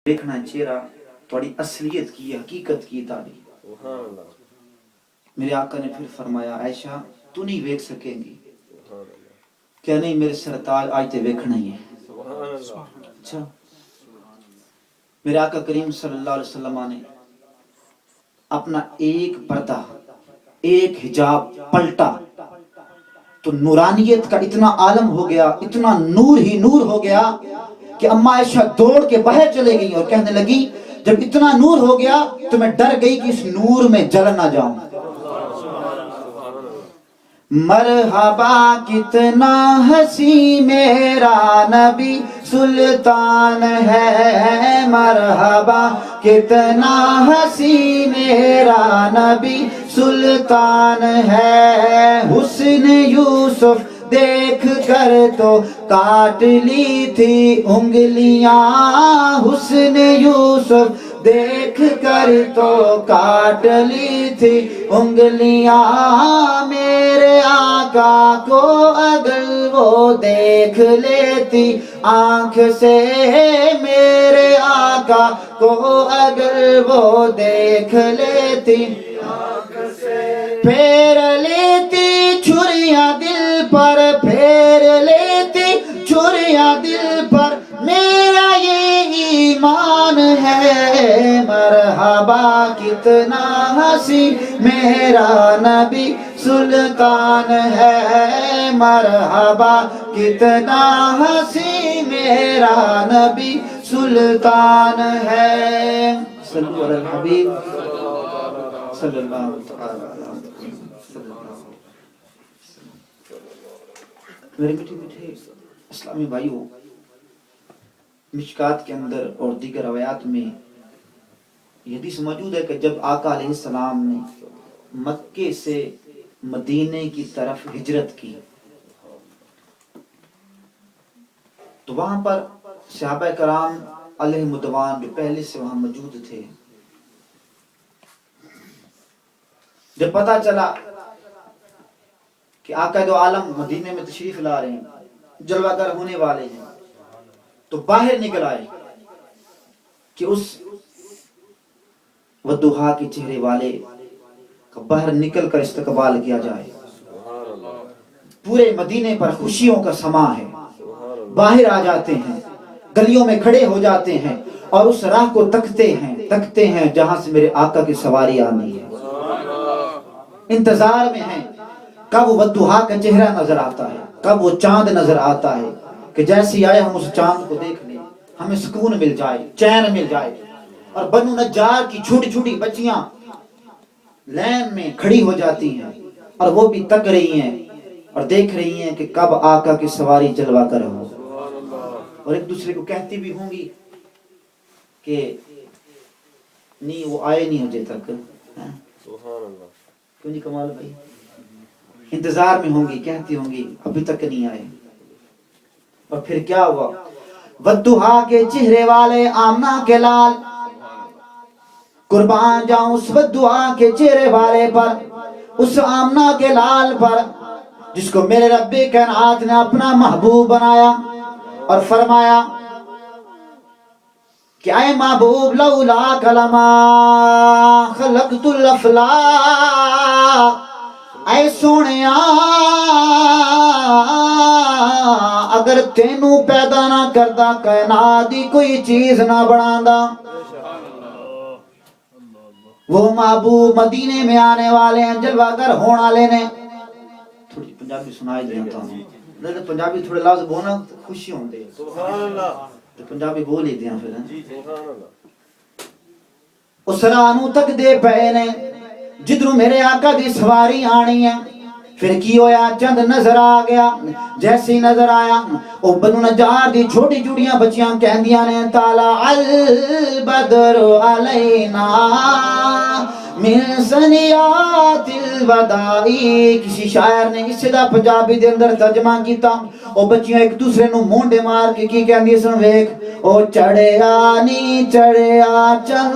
دیکھنا چہرہ تھوڑی اصلیت کی حقیقت کی تعلیم. میرے آقا نے پھر فرمایا عائشہ تو نہیں ویکھ سکیں گی. کیا نہیں میرے سرتاج آج تے ویکھنا ہی ہے. اچھا میرے آقا کریم صلی اللہ علیہ وسلم نے اپنا ایک پردہ ایک حجاب پلٹا تو نورانیت کا اتنا عالم ہو گیا, اتنا نور ہی نور ہو گیا کہ اما عائشہ دوڑ کے باہر چلے گئی اور کہنے لگی جب اتنا نور ہو گیا تو میں ڈر گئی کہ اس نور میں جل نہ جاؤں. مرحبا کتنا ہنسی میرا نبی سلطان ہے, مرحبا کتنا ہنسی میرا نبی سلطان ہے. حسن یوسف دیکھ کر تو کاٹ لی تھی انگلیاں, حسن یوسف دیکھ کر تو کاٹ لی تھی انگلیاں. میرے آقا کو اگر وہ دیکھ لیتی آنکھ سے, میرے آقا کو اگر وہ دیکھ لیتی آنکھ سے, پھیر لیتی چھریاں دل پر, پھیر لیتی چھریاں دل پر. میرا یہ ایمان ہے مرحبا کتنا ہنسی میرا نبی سلطان ہے, مرحبا کتنا ہنسی میرا نبی سلطان ہے. صلو علی الحبیب صلی اللہ تعالی علیہ وسلم. میرے میٹھے میٹھے اسلامی بھائیوں, مشکات کے اندر اور دیگر روایات میں یہ حدیث موجود ہے کہ جب آقا علیہ السلام نے مکے سے مدینے کی طرف ہجرت کی تو وہاں پر صحابہ کرام علیہ مدوان جو پہلے سے وہاں موجود تھے, جب پتہ چلا کہ آقا دو عالم مدینے میں تشریف لا رہے ہیں, جلوہ گر ہونے والے ہیں, تو باہر نکل آئے کہ اس ودھا کے چہرے والے کا باہر نکل کر استقبال کیا جائے. پورے مدینے پر خوشیوں کا سما ہے, باہر آ جاتے ہیں, گلیوں میں کھڑے ہو جاتے ہیں اور اس راہ کو تکتے ہیں جہاں سے میرے آقا کی سواری آنی ہے. انتظار میں ہیں کب ودھا کا چہرہ نظر آتا ہے, کب وہ چاند نظر آتا ہے کہ جیسی آئے ہم اس چاند کو دیکھ لیں, ہمیں سکون مل جائے, چین مل جائے. اور بنو نجار کی چھوٹی چھوٹی بچیاں لین میں کھڑی ہو جاتی ہیں اور وہ بھی تک رہی ہیں اور دیکھ رہی ہیں کہ کب آقا کی سواری جلوہ کر ہو, اور ایک دوسرے کو کہتی بھی ہوں گی کہ نہیں وہ آئے نہیں مجھے تک. کیوں نہیں کمال بھائی, انتظار میں ہوں گی, کہتی ہوں گی ابھی تک نہیں آئے. اور پھر کیا ہوا, ودھا کے چہرے والے آمنہ کے لال, قربان جاؤں اس ودھا کے چہرے والے پر, اس آمنہ کے لال پر جس کو میرے رب کائنات نے اپنا محبوب بنایا اور فرمایا کہ اے محبوب لولا کلمہ خلقت الافلاق, اے سونیا اگر تینوں پیدا نہ کردا کائنات دی کوئی چیز نہ بناندا. وہ محبوب مدینے میں آنے والے ہیں, جلوہ گر ہونے والے نے. تھوڑی پنجابی سنائی دیا تھا ہوں, پنجابی تھوڑے لفظ بولنا خوشی ہوندے, سبحان اللہ, تو پنجابی بول ہی دیا پھر. سبحان اللہ. اس راہ نوں تک دے پئے نے جدھروں میرے آقا دی سواری آنی ہے. پھر کی ہویا, چند نظر آ گیا, جیسی نظر آیا او بنو نجار دی چھوٹی چھوٹیاں بچیاں کہندیاں نے طالع البدر علینا من ثنیات الوداع. کسی شاعر نے اس دا پنجابی دے اندر ترجمہ کیتا. او بچیاں ایک دوسرے نو مونڈے مار کے کی کہندی سن, ویکھ او چڑھیا نی چڑھیا چل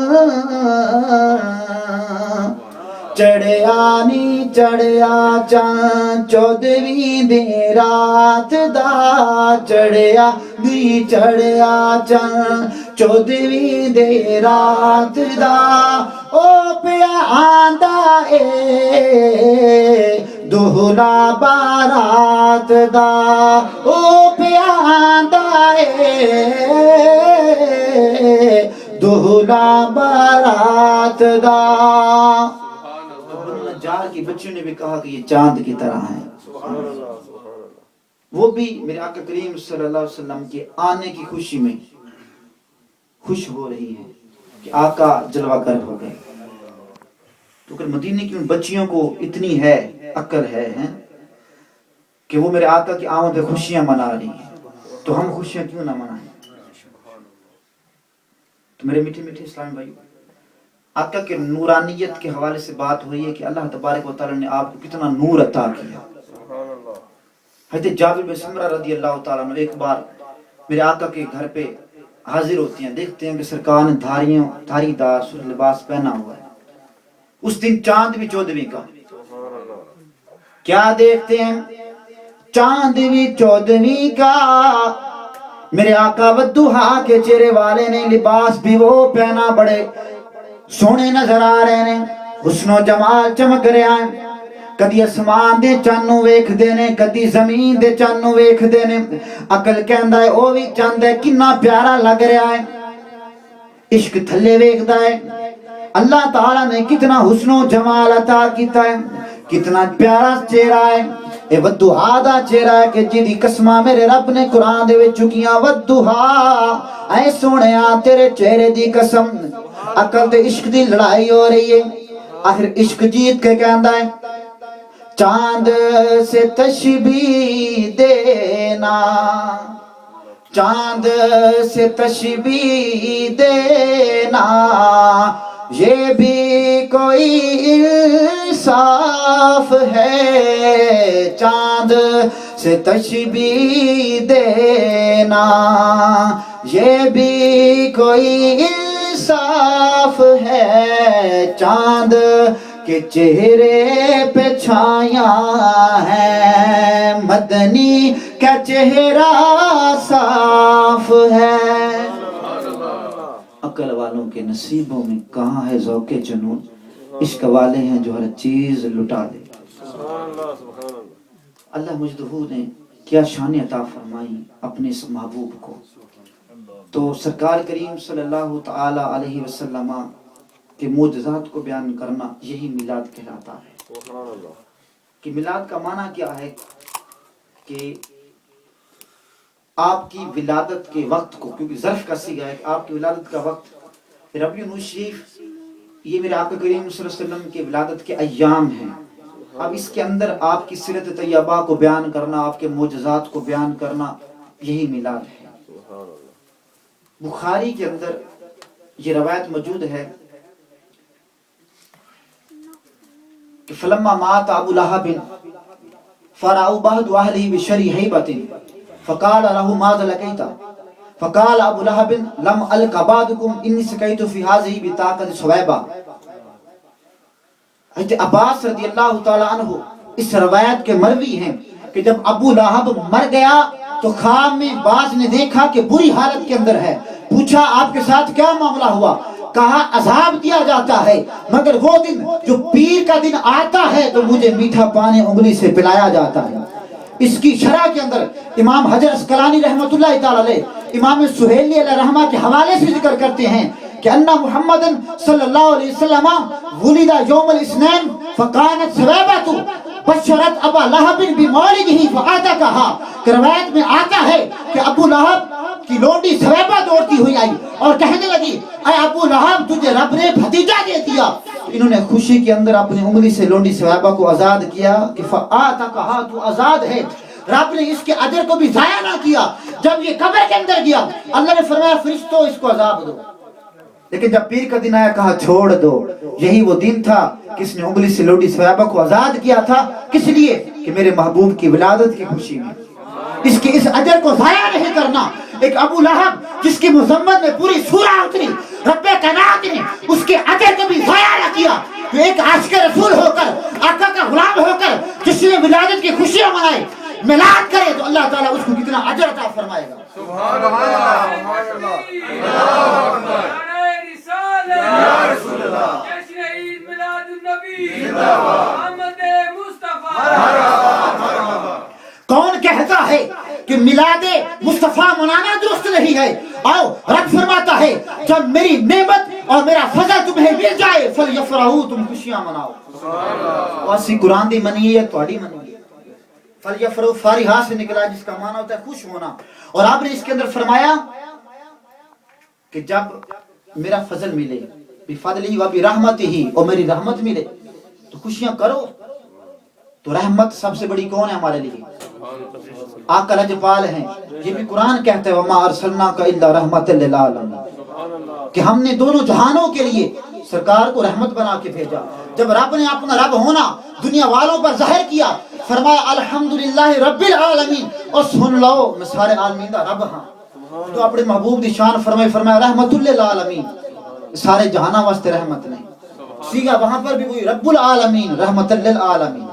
چڑھیا نی چڑھیا چاند چودھویں دی رات دا چڑھیا نی چڑھیا چاند چودھویں دی رات دا او پیا آندا اے دہلا بارات دا او پیا آندا اے دہلا بارات دا جار کی بچیوں نے بھی کہا کہ یہ چاند کی طرح ہیں وہ بھی میرے آقا کریم صلی اللہ علیہ وسلم کے آنے کی خوشی میں خوش ہو رہی ہیں کہ آقا جلوہ گر ہو گئے تو کہ مدینے کی ان بچیوں کو اتنی ہے عقل ہے کہ وہ میرے آقا کی آمد میں خوشیاں منا رہی ہیں تو ہم خوشیاں کیوں نہ منائیں تو میرے میٹھے میٹھے اسلامی بھائیو آقا کے نورانیت کے حوالے سے بات ہوئی ہے کہ اللہ تبارک و تعالی نے آپ کو کتنا نور عطا کیا حضرت جابر بن سمرہ رضی اللہ تعالیٰ عنہ ایک بار میرے آقا کے گھر پہ حاضر ہوتی ہیں دیکھتے ہیں کہ سرکار نے دھاری دار سر لباس پہنا ہوا ہے اس دن چاند بھی چودھویں کا کیا دیکھتے ہیں چاند بھی چودھویں کا میرے آقا والدحا کے چہرے والے نے لباس بھی وہ پہنا بڑے سونے نظر آ رہے ہیں حسن و جمال چمک رہے ہیں کدی اسمان دے چانوں ویکھ دینے کدی زمین دے چانوں ویکھ دینے عقل کہندا ہے او وی چاند ہے کنا پیارا لگ رہا ہے عشق تھلے ویکھدا ہے اللہ تعالیٰ نے کتنا حسن و جمال عطا کیتا ہے کتنا پیارا چہرہ ہے اے والدحا دا چہرہ ہے کہ جدی قسماں میرے رب نے قرآن دے وچ چکیاں والدحا اے سونیا تیرے چہرے دی قسم عقل تے عشق دی لڑائی ہو رہی ہے آخر عشق جیت کے کہندا ہے چاند سے تشبیہ دینا چاند سے تشبیہ دینا یہ بھی کوئی انصاف ہے چاند سے تشبیہ دینا یہ بھی کوئی انصاف ہے چاند کے چہرے پہ چھایاں ہیں مدنی کا چہرہ صاف ہے عقل والوں کے نصیبوں میں کہاں ہے ذوق جنون عشق والے ہیں جو ہر چیز لٹا دے اللہ مجدہو نے کیا شان عطا فرمائی اپنے اس محبوب کو تو سرکار کریم صلی اللہ تعالی علیہ وسلم کے معجزات کو بیان کرنا یہی میلاد کہلاتا ہے کہ میلاد کا معنی کیا ہے کہ آپ کی ولادت کے وقت کو کیونکہ ظرف کا صیغہ ہے کہ آپ کی ولادت کا وقت ربیع الاول شریف یہ میرے آقا کریم صلی اللہ علیہ وسلم کے ولادت کے ایام ہیں اب اس کے اندر آپ کی سیرت طیبہ کو بیان کرنا آپ کے معجزات کو بیان کرنا یہی میلاد ہے بخاری کے اندر یہ روایت موجود ہے کہ فلما مات ابو لہب فرأوا بعض اهله بشر هيبة فقال له ماذا لقيت فقال ابو لہب لم الق بعضكم اني سقيت في هذه بطاقة صويبة حضرت عباس رضی اللہ تعالی عنہ اس روایت کے مروی ہیں کہ جب ابو لہب مر گیا تو خواب میں باز نے دیکھا کہ بری حالت کے اندر ہے پوچھا آپ کے ساتھ کیا معاملہ ہوا کہا عذاب دیا جاتا ہے مگر وہ دن جو پیر کا دن آتا ہے تو مجھے میٹھا پانی انگلی سے پلایا جاتا ہے اس کی شرح کے اندر امام حجر اسقلانی رحمۃ اللہ تعالی علیہ امام سہیلی علیہ رحمہ کے حوالے سے ذکر کرتے ہیں کہ ان محمد صلی اللہ علیہ وسلم ولد یوم الاثنین فکانت ثویبۃ بشرت ابا لہب بمولدہ فآتکہا کہ روایت میں آتا ہے کہ ابو لہب کی لونڈی ثویبہ دوڑتی ہوئی آئی اور کہنے لگی اے ابو لہب تجھے رب نے بھتیجا دے دیا انہوں نے خوشی کے اندر اپنی انگلی سے لونڈی ثویبہ کو آزاد کیا کہ فآتکہا تو آزاد ہے رب نے اس کے اجر کو بھی ضائع نہ کیا جب یہ قبر کے اندر گیا اللہ نے فرمایا فرشتوں اس کو عذاب دو لیکن جب پیر کا دن آیا کہا چھوڑ دو یہی وہ دن تھا کس نے انگلی سے لونڈی ثویبہ کو آزاد کیا تھا کس لیے کہ میرے محبوب کی ولادت کی خوشی میں اس کے اس اجر کو ضائع نہیں کرنا ایک ابو لہب جس کی مذمت میں پوری سورہ اتری رب کائنات نے اس کے اجر کو بھی ضائع نہ کیا تو ایک عاشق رسول جب میری نعمت اور میرا فضل تمہیں مل جائے فلیفرحوا تم خوشیاں مناؤ. واسی قرآن دی منی ہے تہاڈی منی ہے. فلیفرحوا فارحہ سے نکلا جس کا معنی ہوتا ہے خوش ہونا. اور آپ نے اس کے اندر فرمایا کہ جب میرا فضل ملے بفضلہ و برحمتہ اور میری رحمت ملے تو خوشیاں کرو. تو رحمت سب سے بڑی کون ہے ہمارے لیے؟ آقا لجپال ہیں. یہ بھی قرآن کہتا ہے وما ارسلناک الا رحمۃ للعالمین کہ ہم نے دونوں جہانوں کے لیے سرکار کو رحمت بنا کے بھیجا. جب رب نے اپنا رب ہونا دنیا والوں پر ظاہر کیا فرمایا الحمدللہ رب العالمین اور سن لو میں سارے عالمین دا رب ہاں. تو اپنے محبوب دی شان فرمایا رحمت للعالمین سارے جہانوں واسطے رحمت نہیں. سیگا وہاں پر بھی وہی رب العالمین رحمت للعالمین.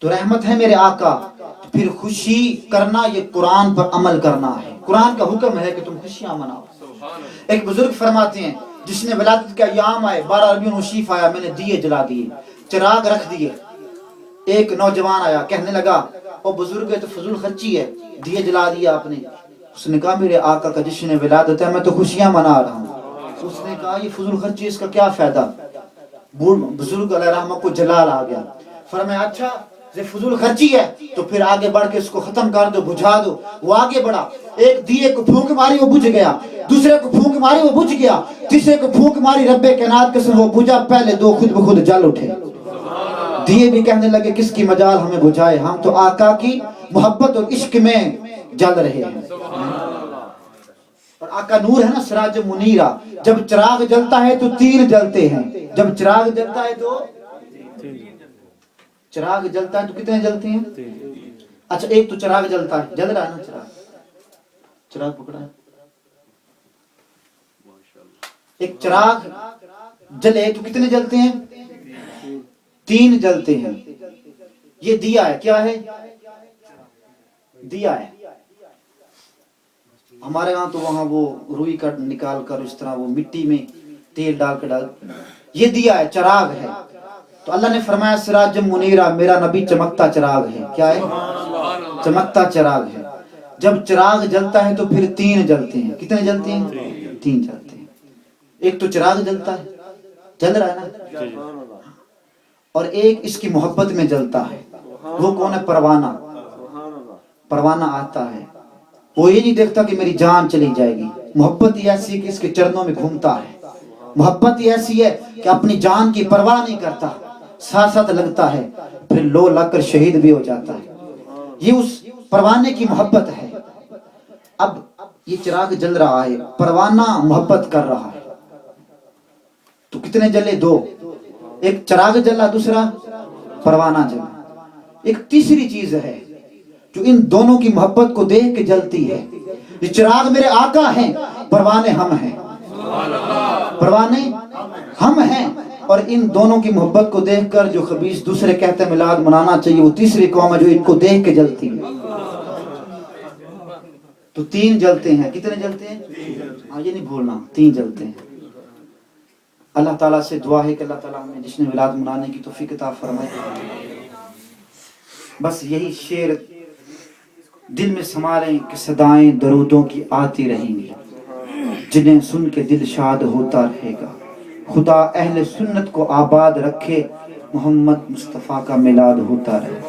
تو رحمت ہے میرے آقا. پھر خوشی کرنا یہ قرآن پر عمل کرنا ہے. قرآن کا حکم ہے کہ تم خوشیاں مناؤ. ایک بزرگ فرماتے ہیں جس نے ولادت کا ایام آئے 12 ربیع الشریف آیا میں نے دیے جلا دیے چراغ رکھ دیے. ایک نوجوان آیا کہنے لگا وہ بزرگ ہے تو فضول خرچی ہے دیے جلا دیا آپ نے. اس نے کہا میرے آقا کا جس نے ولادت ہے میں تو خوشیاں منا رہا ہوں. اس نے کہا یہ فضول خرچی اس کا کیا فائدہ. بزرگ علیہ رحمہ کو جلال آ گیا. فرمایا اچھا یہ فضول خرچی ہے تو پھر آگے بڑھ کے اس کو ختم کر دو بجھا دو. وہ آگے بڑھا ایک دیے کو پھونک ماری وہ بجھ گیا. دوسرے کو پھونک ماری وہ بجھ گیا. تیسرے کو پھونک ماری رب کائنات قسم وہ بجھا. پہلے دو خود بخود جل اٹھے. دیے بھی کہنے لگے کس کی مجال ہمیں بجھائے ہم تو آقا کی محبت اور عشق میں جل رہے ہیں. اور آقا نور ہے نا سراج منیرہ. جب چراغ جلتا ہے تو تین جلتے ہیں. جب چراغ جلتا ہے تو چراغ جلتا ہے تو کتنے جلتے ہیں؟ اچھا ایک تو چراغ جلتا ہے جل رہا ہے نا چراغ پکڑا ہے. ایک چراغ جلے تو کتنے جلتے ہیں؟ تین جلتے ہیں. یہ دیا ہے. کیا ہے؟ دیا ہے. ہمارے ہاں تو وہاں وہ روئی کا نکال کر اس طرح وہ مٹی میں تیل ڈال کر ڈال. یہ دیا ہے چراغ ہے. تو اللہ نے فرمایا سراج منیرہ میرا نبی چمکتا چراغ ہے. کیا ہے؟ چمکتا چراغ ہے. جب چراغ جلتا ہے تو پھر تین جلتے ہیں. کتنے جلتے ہیں؟ تین جلتے ہیں. ایک تو چراغ جلتا ہے جل رہا ہے نا اور ایک اس کی محبت میں جلتا ہے. وہ کون ہے؟ پروانہ. پروانہ آتا ہے وہ یہ نہیں دیکھتا کہ میری جان چلی جائے گی. محبت یہ ایسی ہے کہ اس کے چرنوں میں گھومتا ہے. محبت یہ ایسی ہے کہ اپنی جان کی پرواہ نہیں کرتا ساتھ ساتھ لگتا ہے پھر لو لگ کر شہید بھی ہو جاتا ہے. یہ اس پروانے کی محبت ہے. اب یہ چراغ جل رہا ہے پروانہ محبت کر رہا ہے تو کتنے جلے؟ دو. ایک چراغ جلا دوسرا پروانہ جلا. ایک تیسری چیز ہے جو ان دونوں کی محبت کو دیکھ کے جلتی ہے. یہ چراغ میرے آقا ہیں پروانے ہم ہیں. پروانے ہم ہیں اور ان دونوں کی محبت کو دیکھ کر جو خبیث دوسرے کہتے ہیں میلاد منانا چاہیے وہ تیسری قوم ہے جو ان کو دیکھ کے جلتی ہے. تو تین جلتے ہیں. کتنے جلتے ہیں؟ ہاں یہ نہیں بھولنا تین جلتے ہیں. اللہ تعالیٰ سے دعا ہے کہ اللہ تعالیٰ ہمیں جس نے میلاد منانے کی توفیق عطا فرمائے. بس یہی شعر دل میں سنبھالیں کہ صدائیں درودوں کی آتی رہیں گی جنہیں سن کے دل شاد ہوتا رہے گا. خدا اہل سنت کو آباد رکھے محمد مصطفیٰ کا میلاد ہوتا رہے.